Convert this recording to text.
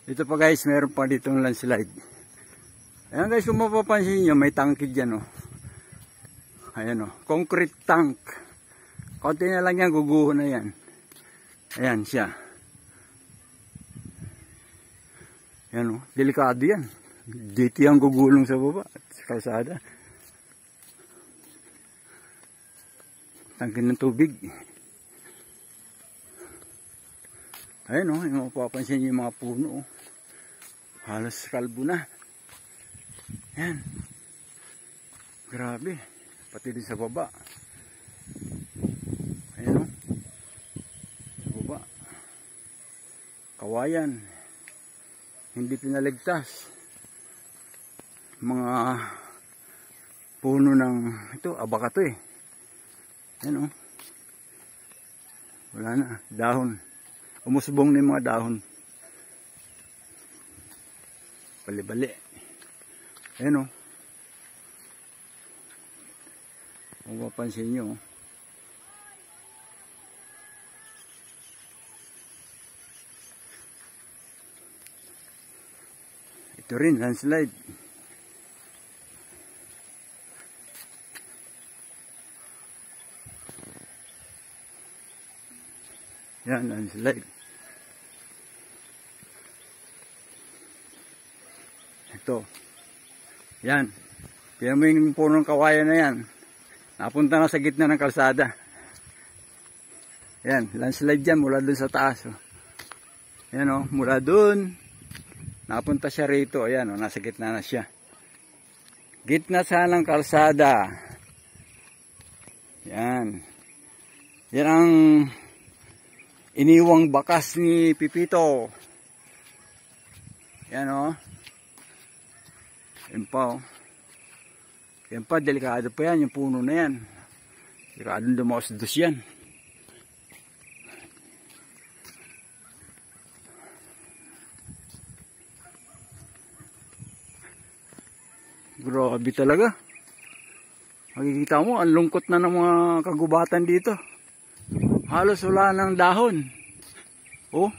Ito pa guys, meron pa ditong landslide. Ayan guys, kung mapapansin nyo, may tangkid dyan oh. Ayan oh, concrete tank. Konti na lang yan, guguho na yan. Ayan siya. Ayan oh, delikado yan. Dito yung gugulong sa baba at sa kalsada. Tangkid ng tubig. Ayan o, yung mapapansin nyo yung mga puno o. Halos kalbo na. Ayan. Grabe. Pati din sa baba. Ayan o. Sa baba. Kawayan. Hindi pinaligtas. Mga puno ng ito, abakato eh. Ayan o. Wala na. Dahon. Umusbong na yung mga dahon. Bali-bali. Ayan o. Kung mapansin nyo. Ito rin, landslide. Yan, landslide. Ito. Yan. Kaya mo yung punong kawayan na yan. Napunta na sa gitna ng kalsada. Yan. Landslide dyan mula dun sa taas. Oh. Yan o. Mula dun. Napunta siya rito. Ayan o. Nasa gitna na siya. Gitna sa ng kalsada. Yan. Yan ang iniwang bakas ni Pipito. Yan o. Yan pa o. Yan pa, delikado pa yan, yung puno na yan. Delikado dumaos-dos yan. Grabe talaga. Makikita mo, ang lungkot na ng mga kagubatan dito. Halos wala ng dahon. Oh.